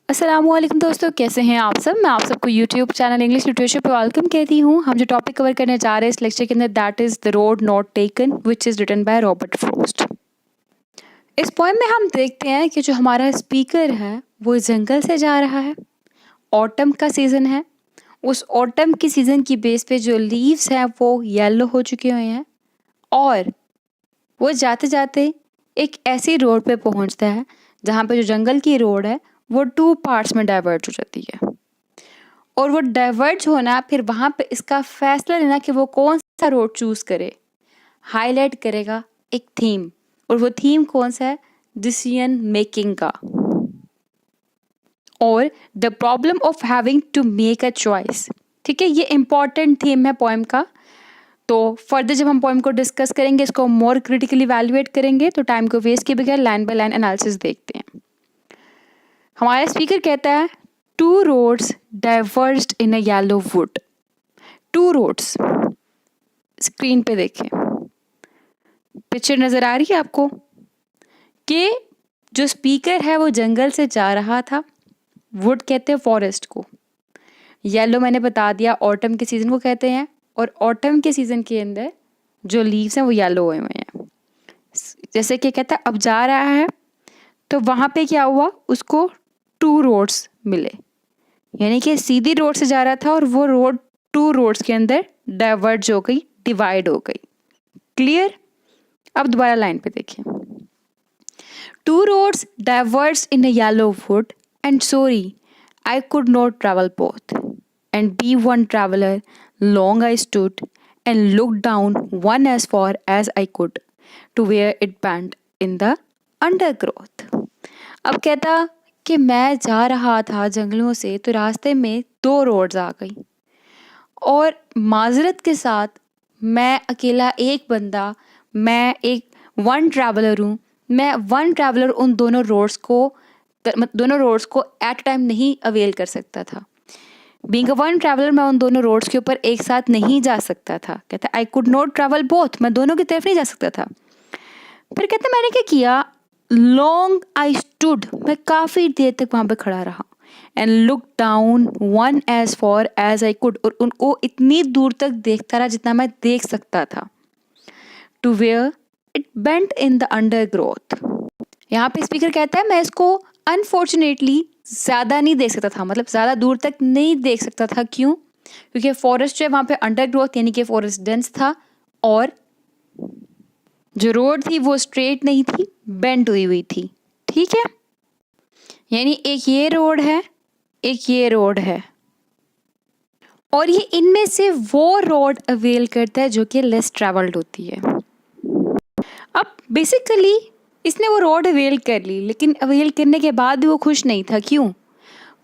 अस्सलामुअलैकुम दोस्तों, कैसे हैं आप सब। मैं आप सबको यूट्यूब चैनल इंग्लिश लिटरेचर पे वेलकम कहती हूँ। हम जो टॉपिक कवर करने जा रहे हैं इस लेक्चर के अंदर, that is the road not taken which is written by Robert Frost. इस पोएम में हम देखते हैं कि जो हमारा स्पीकर है वो जंगल से जा रहा है। ऑटम का सीज़न है। उस ऑटम की सीज़न की बेस पे जो लीव्स हैं वो येलो हो चुके हुए हैं और वो जाते जाते एक ऐसी रोड पे पहुंचता है जहाँ पे जो जंगल की रोड है वो 2 पार्ट्स में डाइवर्ट हो जाती है। और वो डाइवर्ट होना, फिर वहाँ पे इसका फैसला लेना कि वो कौन सा रोड चूज़ करे, हाईलाइट करेगा एक थीम। और वो थीम कौन सा है? डिसीजन मेकिंग का, और the problem of having to make a choice. ठीक है, ये इंपॉर्टेंट थीम है पोएम का। तो फर्दर जब हम पोएम को डिस्कस करेंगे, इसको मोर क्रिटिकली वैल्यूएट करेंगे, तो टाइम को वेस्ट किए बगैर लाइन बाय लाइन एनालिसिस देखते हैं। हमारा स्पीकर कहता है 2 roads diverged in a yellow wood। 2 roads, screen पे देखें, पिक्चर नज़र आ रही है आपको कि जो स्पीकर है वो जंगल से जा रहा था। वुड कहते हैं फॉरेस्ट को, येलो मैंने बता दिया ऑटम के सीज़न को कहते हैं, और ऑटम के सीज़न के अंदर जो लीव्स हैं वो येलो हुए हुए हैं। जैसे कि कहता है अब जा रहा है, तो वहाँ पे क्या हुआ, उसको 2 roads मिले, यानी कि सीधी रोड से जा रहा था और वो रोड 2 roads के अंदर डाइवर्ज हो गई, डिवाइड हो गई। क्लियर? अब दोबारा लाइन पे देखिए। 2 roads diverged in a yellow wood, and sorry, I could not travel both. And be one traveler, long I stood and looked down one as far as I could to where it bent in the undergrowth. अब कहता कि मैं जा रहा था जंगलों से, तो रास्ते में 2 रोड्स आ गई और माजरत के साथ मैं अकेला एक बंदा, मैं एक वन ट्रैवलर हूँ। मैं वन ट्रैवलर उन दोनों रोड्स को एट टाइम नहीं अवेल कर सकता था। बीइंग अ वन ट्रैवलर, मैं उन दोनों रोड्स के ऊपर एक साथ नहीं जा सकता था। कहता I could not travel both, मैं दोनों की तरफ नहीं जा सकता था। फिर कहता मैंने क्या किया, लॉन्ग आई स्टूड, मैं काफ़ी देर तक वहाँ पे खड़ा रहा, and look down one as far as I could, और उनको इतनी दूर तक देखता रहा जितना मैं देख सकता था। To where it bent in the undergrowth. यहाँ पे स्पीकर कहता है मैं इसको अनफॉर्चुनेटली ज़्यादा नहीं देख सकता था, मतलब ज़्यादा दूर तक नहीं देख सकता था। क्यों? क्योंकि फॉरेस्ट जो है वहाँ पे अंडर ग्रोथ यानी कि फॉरेस्ट डेंस था, और जो रोड थी वो स्ट्रेट नहीं थी, बेंड हुई हुई थी। ठीक है, यानी एक ये रोड है, एक ये रोड है, और ये इनमें से वो रोड अवेल करता है जो कि लेस ट्रैवल्ड होती है। अब बेसिकली इसने वो रोड अवेल कर ली, लेकिन अवेल करने के बाद भी वो खुश नहीं था। क्यों?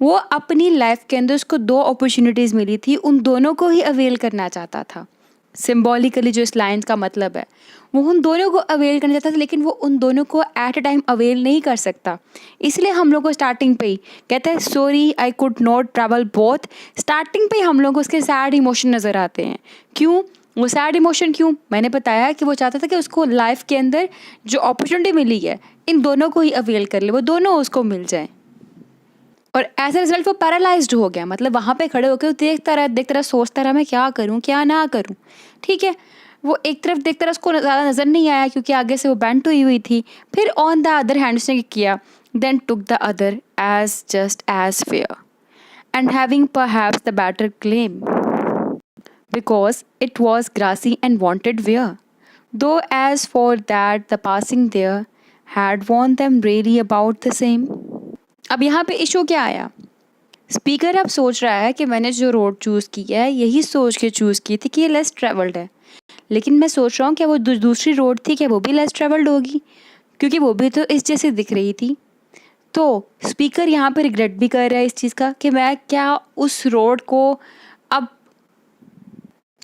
वो अपनी लाइफ के अंदर उसको 2 अपॉर्चुनिटीज़ मिली थी, उन दोनों को ही अवेल करना चाहता था। सिम्बॉलिकली जो इस लाइन का मतलब है, वो उन दोनों को अवेल करना चाहता था, लेकिन वो उन दोनों को एट अ टाइम अवेल नहीं कर सकता। इसलिए हम लोग को स्टार्टिंग पे ही कहता है sorry I could not travel both. Starting पे ही हम लोग को उसके सैड इमोशन नज़र आते हैं। क्यों वो सैड इमोशन? क्यों? मैंने बताया कि वो चाहता था कि उसको लाइफ के अंदर जो अपॉर्चुनिटी मिली है इन दोनों को ही अवेल कर ले, वो दोनों उसको मिल जाए। और एज अ रिजल्ट वो पैरालाइज्ड हो गया, मतलब वहाँ पे खड़े होकर देखता रहा, सोचता रहा मैं क्या करूँ क्या ना करूँ। ठीक है, वो एक तरफ देखता रहा, उसको ज़्यादा नज़र नहीं आया क्योंकि आगे से वो बेंट हुई थी। फिर ऑन द अदर हैंड उसने किया, then took the other as just as fair and having perhaps the better claim because it was grassy and wanted wear, though as for that the passing there had वॉन्ट them really about the same. अब यहाँ पे issue क्या आया? Speaker अब सोच रहा है कि मैंने जो रोड चूज़ की है यही सोच के चूज़ की थी कि ये लेस ट्रैवल्ड है, लेकिन मैं सोच रहा हूँ क्या वो दूसरी रोड थी क्या वो भी लेस ट्रैवल्ड होगी, क्योंकि वो भी तो इस जैसे दिख रही थी। तो स्पीकर यहाँ पे रिग्रेट भी कर रहा है इस चीज़ का कि मैं क्या उस रोड को अब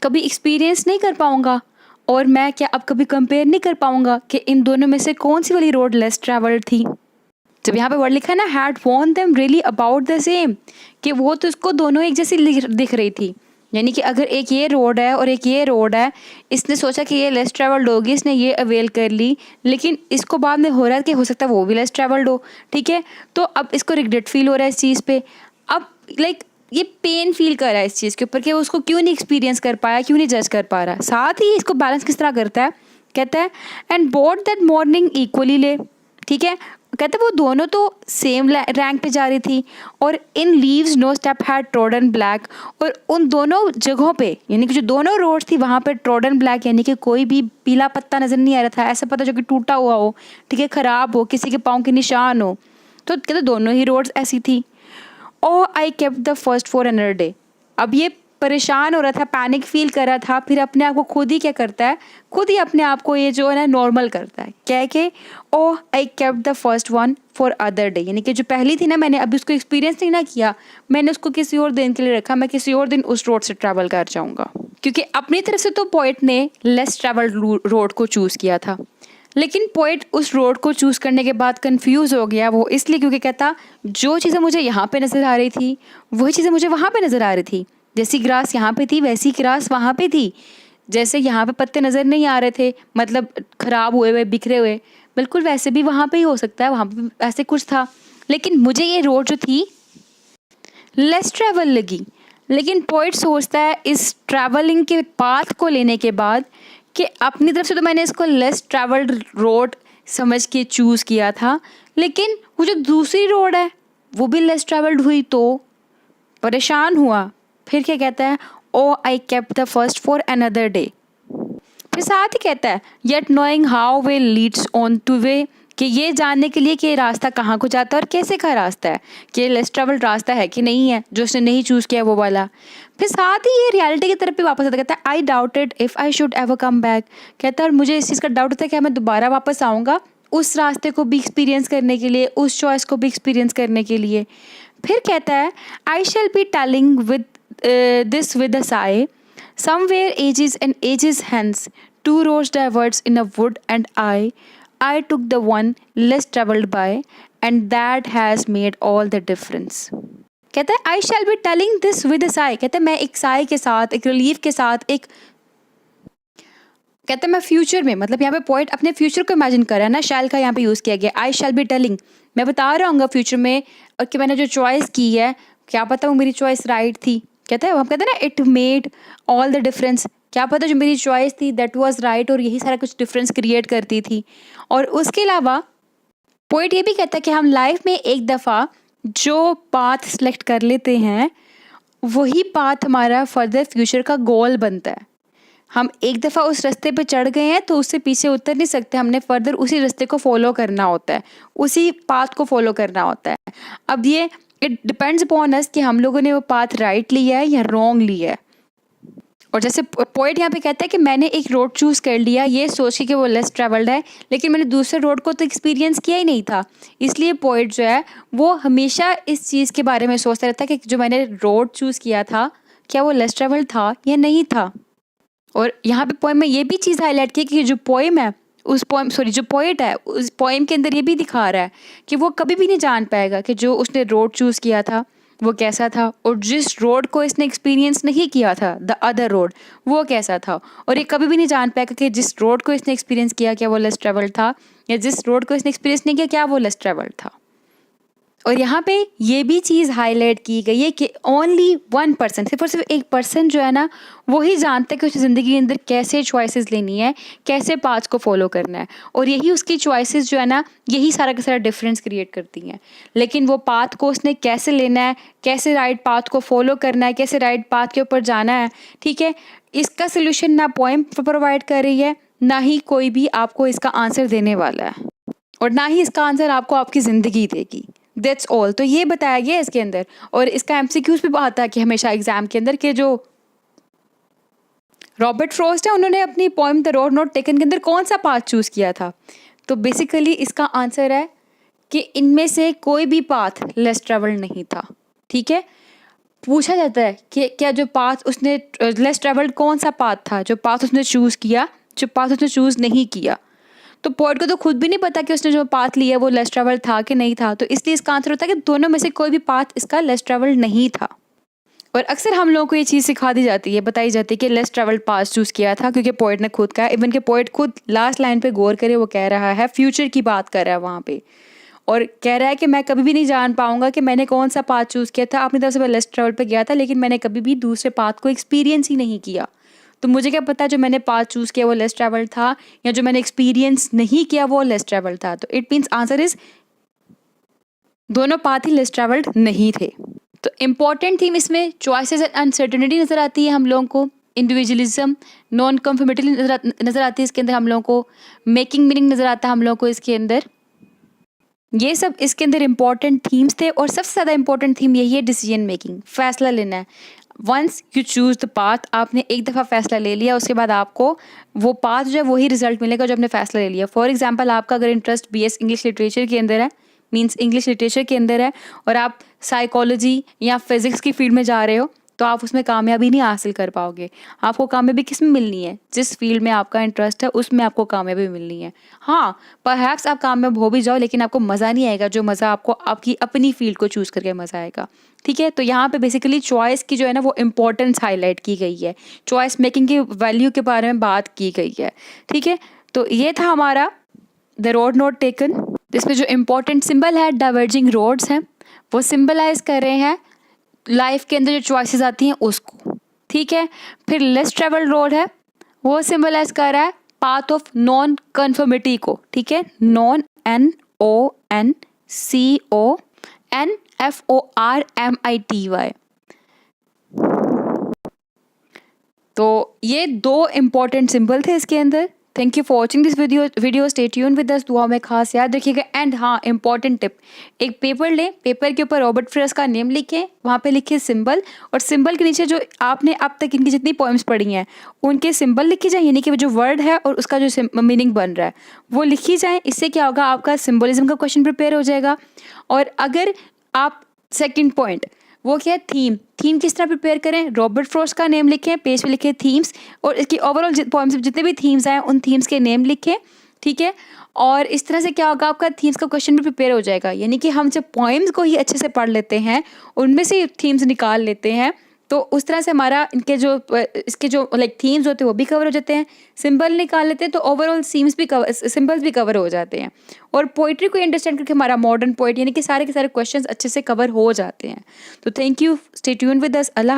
कभी एक्सपीरियंस नहीं कर पाऊँगा, और मैं क्या अब कभी कंपेयर नहीं कर पाऊँगा कि इन दोनों में से कौन सी वाली रोड लेस ट्रैवल्ड थी। जब यहाँ पे वर्ड लिखा है ना हैड वॉन्ट them really about the same, कि वो तो उसको दोनों एक जैसी दिख रही थी, यानी कि अगर एक ये रोड है और एक ये रोड है, इसने सोचा कि ये लेस ट्रैवल्ड होगी, इसने ये अवेल कर ली, लेकिन इसको बाद में हो रहा है कि हो सकता है वो भी लेस ट्रैवल्ड हो, ठीक है। तो अब इसको रिग्रेट फील हो रहा है इस चीज़ पे। अब लाइक ये पेन फील कर रहा है इस चीज़ के ऊपर कि वो उसको क्यों नहीं एक्सपीरियंस कर पाया, क्यों नहीं जज कर पा रहा। साथ ही इसको बैलेंस किस तरह करता है, कहता है and both that morning equally ले, ठीक है। कहते वो दोनों तो सेम रैंक पे जा रही थी और in leaves no step had trodden black, और उन दोनों जगहों पे यानी कि जो दोनों रोड थी वहाँ पे ट्रोडन ब्लैक यानी कि कोई भी पीला पत्ता नज़र नहीं आ रहा था, ऐसा पता जो कि टूटा हुआ हो, ठीक है, ख़राब हो, किसी के पाँव के निशान हो। तो कहते दोनों ही रोड्स ऐसी थी। Oh I kept the first for another day. अब ये परेशान हो रहा था, पैनिक फील कर रहा था, फिर अपने आप को खुद ही क्या करता है, खुद ही अपने आप को ये जो है ना नॉर्मल करता है, क्या है कि oh I kept the first one for other day, यानी कि जो पहली थी ना मैंने अभी उसको एक्सपीरियंस नहीं ना किया, मैंने उसको किसी और दिन के लिए रखा, मैं किसी और दिन उस रोड से ट्रैवल कर जाऊँगा। क्योंकि अपनी तरफ से तो पोइट ने लेस ट्रैवल्ड रोड को चूज़ किया था, लेकिन पोइट उस रोड को चूज़ करने के बाद कंफ्यूज हो गया। वो इसलिए क्योंकि कहता जो चीज़ें मुझे यहाँ पे नज़र आ रही थी वही चीज़ें मुझे वहाँ पे नज़र आ रही थी, जैसी ग्रास यहाँ पे थी वैसी ग्रास वहाँ पे थी, जैसे यहाँ पे पत्ते नज़र नहीं आ रहे थे, मतलब ख़राब हुए हुए बिखरे हुए, बिल्कुल वैसे भी वहाँ पे ही हो सकता है, वहाँ पे ऐसे कुछ था। लेकिन मुझे ये रोड जो थी लेस ट्रैवल लगी। लेकिन पोइट सोचता है इस ट्रैवलिंग के पाथ को लेने के बाद कि अपनी तरफ से तो मैंने इसको लेस ट्रैवल्ड रोड समझ के चूज़ किया था, लेकिन वो जो दूसरी रोड है वो भी लेस ट्रैवल्ड हुई तो परेशान हुआ। फिर क्या कहता है, oh I kept the first for another day. फिर साथ ही कहता है yet knowing how way leads on to way, कि ये जानने के लिए कि ये रास्ता कहाँ को जाता है और कैसे का रास्ता है, कि लेस ट्रैवल्ड रास्ता है कि नहीं है जो उसने नहीं चूज़ किया वो वाला। फिर साथ ही ये रियलिटी की तरफ भी वापस आता, कहता है आई doubted if I should ever come back. कहता है और मुझे इस चीज़ का डाउट होता है कि मैं दोबारा वापस आऊँगा उस रास्ते को भी एक्सपीरियंस करने के लिए, उस चॉइस को भी एक्सपीरियंस करने के लिए। फिर कहता है I shall be telling with this with a sigh, somewhere ages and ages hence two roads diverged in a wood and I took the one less traveled by, and that has made all the difference. कहता है I shall be telling this with a sigh, कहता है मैं एक साई के साथ, एक relief के साथ, एक कहता है मैं फ्यूचर में, मतलब यहाँ पे पॉइंट अपने फ्यूचर को इमेजिन कर रहा है ना, शैल का यहाँ पे यूज़ किया गया, आई शैल बी टेलिंग, मैं बता रहा हूँ फ्यूचर में और कि मैंने जो चॉइस की है क्या पता वो मेरी चॉइस राइट थी। कहता है हम कहते हैं ना it made all the difference, क्या पता जो मेरी चॉइस थी दैट वाज राइट और यही सारा कुछ डिफरेंस क्रिएट करती थी। और उसके अलावा पोइट ये भी कहता है कि हम लाइफ में एक दफ़ा जो पाथ सेलेक्ट कर लेते हैं वही पाथ हमारा फर्दर फ्यूचर का गोल बनता है। हम एक दफ़ा उस रास्ते पे चढ़ गए हैं तो उससे पीछे उतर नहीं सकते, हमने फर्दर उसी रास्ते को फॉलो करना होता है, उसी पाथ को फॉलो करना होता है। अब ये इट डिपेंड्स अपॉन अस कि हम लोगों ने वो पाथ राइट लिया है या रॉन्ग लिया है। और जैसे पोइट यहाँ पे कहता है कि मैंने एक रोड चूज़ कर लिया ये सोच के कि वो लेस ट्रैवल्ड है, लेकिन मैंने दूसरे रोड को तो एक्सपीरियंस किया ही नहीं था, इसलिए पोइट जो है वो हमेशा इस चीज़ के बारे में सोचता रहता है कि जो मैंने रोड चूज़ किया था क्या वो लेस ट्रैवल्ड था या नहीं था। और यहाँ पे पोएम में ये भी चीज़ हाईलाइट की कि जो पोएम है उस पोएम जो पोएट है उस पोएम के अंदर ये भी दिखा रहा है कि वो कभी भी नहीं जान पाएगा कि जो उसने रोड चूज़ किया था वो कैसा था, और जिस रोड को इसने एक्सपीरियंस नहीं किया था द अदर रोड वो कैसा था। और ये कभी भी नहीं जान पाएगा कि जिस रोड को इसने एक्सपीरियंस किया क्या वो लेस ट्रैवल्ड था, या जिस रोड को इसने एक्सपीरियंस नहीं किया क्या वो लेस ट्रैवल्ड था। और यहाँ पे ये भी चीज़ हाईलाइट की गई है कि ओनली 1%, सिर्फ और सिर्फ 1% जो है ना वही जानता है कि उसकी ज़िंदगी के अंदर कैसे चॉइसेस लेनी है, कैसे पाथ्स को फॉलो करना है, और यही उसकी चॉइसेस जो है ना यही सारा का सारा डिफरेंस क्रिएट करती हैं। लेकिन वो पाथ को उसने कैसे लेना है, कैसे राइट पाथ को फॉलो करना है, कैसे राइट पाथ के ऊपर जाना है, ठीक है, इसका सोल्यूशन ना पोएम प्रोवाइड कर रही है, ना ही कोई भी आपको इसका आंसर देने वाला है, और ना ही इसका आंसर आपको आपकी ज़िंदगी देगी। That's all. तो ये बताया गया है इसके अंदर, और इसका एमसीक्यूज भी आता है कि हमेशा एग्जाम के अंदर कि जो रॉबर्ट फ्रॉस्ट है उन्होंने अपनी poem the road not taken के अंदर कौन सा पाथ चूज़ किया था। तो बेसिकली इसका आंसर है कि इनमें से कोई भी पाथ लेस ट्रैवल्ड नहीं था। ठीक है, पूछा जाता है कि क्या जो पाथ उसने लेस ट्रैवल्ड कौन सा पाथ था, जो पाथ उसने चूज़ किया, जो पाथ उसने चूज़ नहीं किया। तो पोएट को तो खुद भी नहीं पता कि उसने जो पाथ लिया वो लेस ट्रैवल्ड था कि नहीं था, तो इसलिए इसका आंसर होता है कि दोनों में से कोई भी पाथ इसका लेस ट्रैवल्ड नहीं था। और अक्सर हम लोगों को ये चीज़ सिखा दी जाती है, बताई जाती है कि लेस ट्रैवल्ड पास्ट चूज़ किया था, क्योंकि पोएट ने खुद कहा, इवन के पोएट खुद लास्ट लाइन पे गौर करे, वो कह रहा है फ्यूचर की बात कर रहा है वहाँ पे, और कह रहा है कि मैं कभी भी नहीं जान पाऊंगा कि मैंने कौन सा पाथ चूज़ किया था। अपनी तरफ से मैं लेस ट्रैवल पे गया था, लेकिन मैंने कभी भी दूसरे पाथ को एक्सपीरियंस ही नहीं किया। तो मुझे क्या पता जो मैंने पाथ चूज़ किया वो लेस ट्रैवल था, या जो मैंने एक्सपीरियंस नहीं किया वो लेस ट्रैवल था। तो इट मीन्स आंसर इज दोनों पाथ ही लेस ट्रैवल्ड नहीं थे। तो इम्पॉर्टेंट थीम इसमें चॉइसेस एंड अनसर्टेनिटी नज़र आती है हम लोगों को, इंडिविजुअलिज्म, नॉन कंफर्मेबिलिटी नज़र आती है इसके अंदर हम लोगों को, मेकिंग मीनिंग नज़र आता है हम लोगों को इसके अंदर। ये सब इसके अंदर इम्पॉर्टेंट थीम्स थे, और सबसे ज़्यादा इम्पॉर्टेंट थीम यही है डिसीजन मेकिंग, फैसला लेना है। Once you choose the path, आपने एक दफ़ा फैसला ले लिया, उसके बाद आपको वो पाथ जो है वही रिजल्ट मिलेगा जो आपने फैसला ले लिया। फॉर एग्जांपल, आपका अगर इंटरेस्ट BS इंग्लिश लिटरेचर के अंदर है, मीन्स इंग्लिश लिटरेचर के अंदर है, और आप साइकोलॉजी या फिज़िक्स की फील्ड में जा रहे हो, तो आप उसमें कामयाबी नहीं हासिल कर पाओगे। आपको कामयाबी किस में मिलनी है? जिस फील्ड में आपका इंटरेस्ट है उसमें आपको कामयाबी मिलनी है। हाँ, परहैप्स आप कामयाब हो भी जाओ, लेकिन आपको मज़ा नहीं आएगा जो मज़ा आपको आपकी अपनी फील्ड को चूज़ करके मज़ा आएगा। ठीक है, तो यहाँ पे बेसिकली चॉइस की जो है ना वो इम्पोर्टेंस हाईलाइट की गई है, चॉइस मेकिंग की वैल्यू के बारे में बात की गई है। ठीक है, तो ये था हमारा द रोड नोट टेकन। इसमें जो इम्पोर्टेंट सिंबल है डाइवर्जिंग रोड्स हैं, वो सिंबलाइज कर रहे हैं लाइफ के अंदर जो चॉइसेस आती हैं उसको। ठीक है, फिर लेस ट्रेवल रोड है, वो सिंबलाइज कर रहा है पाथ ऑफ नॉन कन्फर्मिटी को। ठीक है, नॉन NONCONFORMITY। तो ये दो इम्पॉर्टेंट सिंबल थे इसके अंदर। Thank you for watching this video stay tune with us, दुआ में खास याद रखिएगा। एंड हाँ, इंपॉर्टेंट टिप, एक पेपर लें, पेपर के ऊपर रॉबर्ट फ्रॉस्ट का नेम लिखें, वहाँ पे लिखिए सिंबल, और सिंबल के नीचे जो आपने अब तक इनकी जितनी पोएम्स पढ़ी हैं उनके सिंबल लिखी जाए, यानी कि जो वर्ड है और उसका जो मीनिंग बन रहा है वो लिखी जाए। इससे क्या होगा, आपका सिंबलिज्म का क्वेश्चन प्रिपेयर हो जाएगा। और अगर आप सेकेंड पॉइंट वो क्या है, थीम किस तरह प्रिपेयर करें, रॉबर्ट फ्रॉस्ट का नेम लिखें, पेज पे लिखें थीम्स, और इसकी ओवरऑल पोएम्स जितने भी थीम्स आए उन थीम्स के नेम लिखें। ठीक है, और इस तरह से क्या होगा, आपका थीम्स का क्वेश्चन भी प्रिपेयर हो जाएगा। यानी कि हम जब पोएम्स को ही अच्छे से पढ़ लेते हैं, उनमें से थीम्स निकाल लेते हैं, तो उस तरह से हमारा इसके जो लाइक थीम्स होते हैं वो भी कवर हो जाते हैं, सिंबल निकाल लेते हैं तो ओवरऑल सिंबल्स भी कवर हो जाते हैं, और पोइट्री को अंडरस्टैंड करके हमारा मॉडर्न पोइट यानी कि सारे के सारे क्वेश्चंस अच्छे से कवर हो जाते हैं। तो thank you, stay tuned with us, Allah.